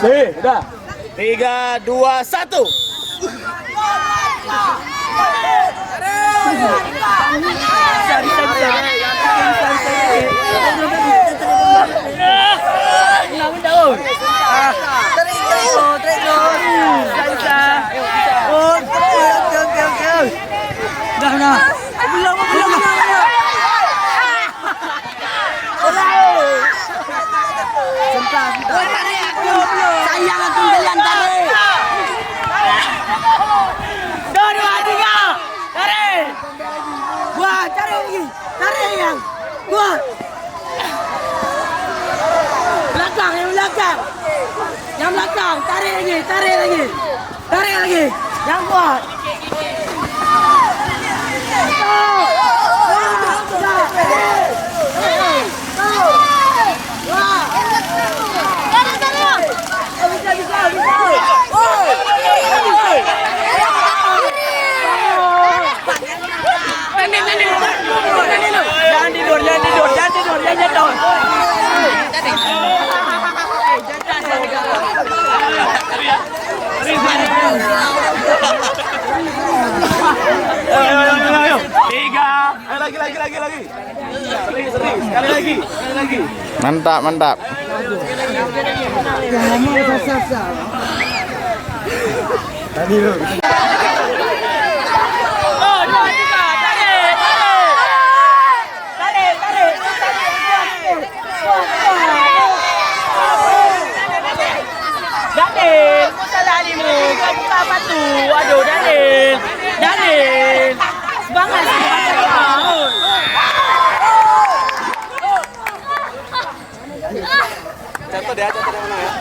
Udah. 3, 2, 1. Sayang aku jalan tarik. 2, 2, 3. Tarik. Wah, tarik lagi. Tarik yang. Wah. Belakang, yang belakang. Yang belakang, tarik lagi, tarik lagi. Tarik lagi. Yang kuat. Ayo. 3. Lagi. Sekali lagi. Mantap. Tadi lu. Daniel, putar lalimu. Kau buka apa tuh? Aduh, Daniel. Semangat sih. Contoh deh mana ya?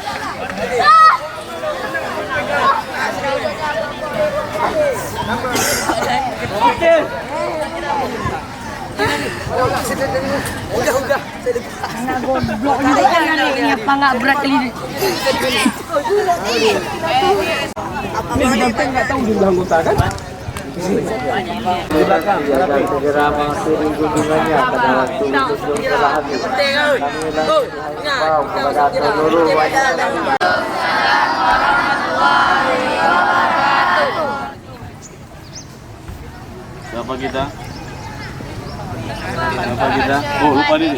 Udah. Ini apa nggak berat ini? Ini sampai nggak tahu jumlah anggota kan? Di belakang, Segera mengakhiri kunjungannya pada waktu istirahat. Kepada seluruh Siapa kita? Oh, lupa diri.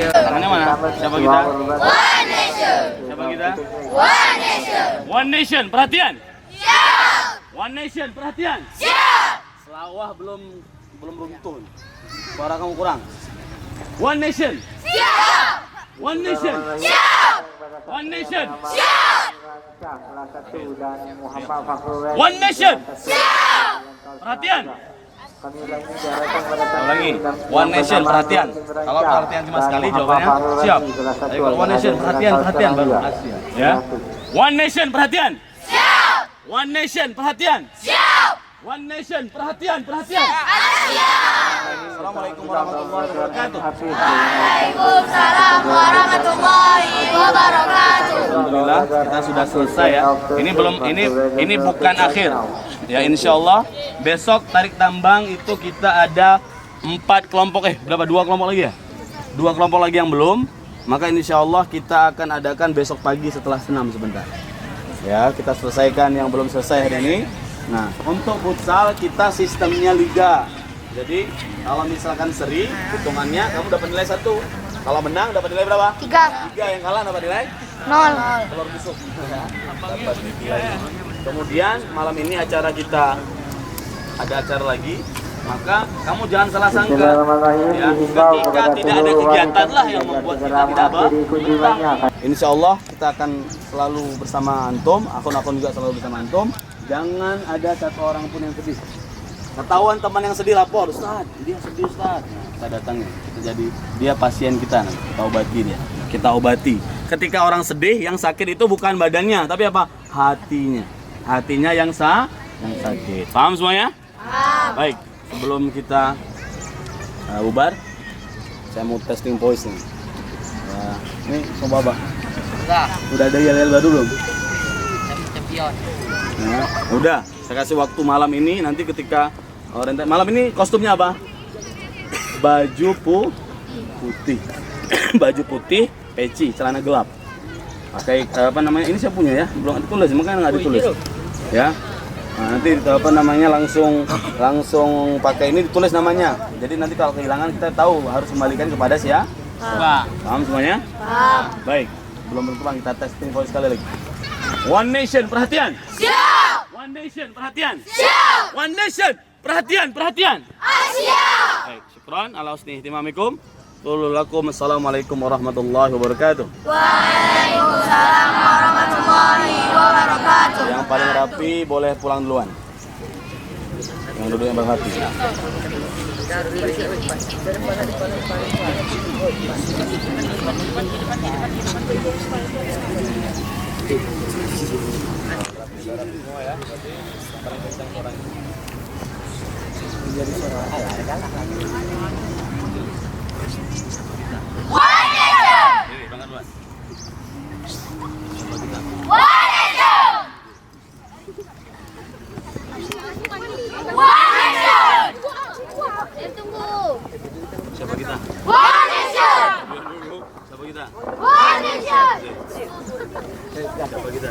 Tangannya mana? Siapa kita? One Nation. Siapa kita? One Nation. One Nation, perhatian. Siap. One Nation, perhatian. Siap. Selawah belum runtuh. Suara kamu kurang. One Nation. Siap. One Nation. Siap. One Nation. Siap. One Nation. Siap. Perhatian. Lagi. One Nation, perhatian. Kalau perhatian cuma sekali jawabannya siap. Tapi kalau One Nation, perhatian baru Asia. Ya. One Nation, perhatian. Siap. One Nation, perhatian. Siap. One Nation, perhatian. Assalamualaikum warahmatullahi wabarakatuh. Waalaikumsalam warahmatullahi wabarakatuh. Alhamdulillah kita sudah selesai ya. Ini bukan akhir. Ya insya Allah besok tarik tambang itu kita ada 4 kelompok berapa? 2 kelompok lagi ya? 2 kelompok lagi yang belum. Maka insya Allah kita akan adakan besok pagi setelah senam sebentar. Ya kita selesaikan yang belum selesai hari ini. Nah untuk futsal kita sistemnya liga. Jadi kalau misalkan seri hitungannya kamu dapat nilai 1. Kalau menang dapat nilai berapa? 3. 3. Yang kalah dapat nilai 0. telur busuk. Dapat nilai. Kemudian malam ini acara kita ada acara lagi, maka kamu jangan salah sangka ya, ketika tidak ada kegiatan lah yang membuat kita tidak apa. Insya Allah kita akan selalu bersama antum, akun-akun juga selalu bersama antum. Jangan ada satu orang pun yang sedih. Ketahuan teman yang sedih lapor, Ustaz, dia sedih Ustaz. Nah, kita datangin, kita jadi dia pasien kita, kita obati dia. Kita obati. Ketika orang sedih, yang sakit itu bukan badannya, tapi apa? Hatinya yang sakit. Paham semuanya? Paham. Baik, sebelum kita bubar, saya mau testing voice nih. Nah, ini sama Abah. Udah ada yel-yel baru belum? Champion. Nah, udah. Saya kasih waktu malam ini. Nanti ketika malam ini kostumnya apa? Baju putih. Baju putih, peci, celana gelap. pakai apa namanya, ini saya punya ya, belum ditulis, makanya nggak ditulis ya. Nah, nanti apa namanya langsung pakai ini ditulis namanya. Jadi nanti kalau kehilangan kita tahu harus kembalikan kepada siapa. Paham semuanya? Paham. Baik, belum berkembang, kita testing voice sekali lagi. One Nation, perhatian. Siap. One Nation, perhatian. Siap. One Nation, perhatian. Siap. Baik, syukran ala husni ihtimamikum. Assalamualaikum warahmatullahi wabarakatuh. Waalaikumsalam warahmatullahi wabarakatuh. Yang paling rapi boleh pulang duluan. Yang duduk yang berhati. Siapa kita? One Nation. Siapa kita? One Nation. Siapa kita?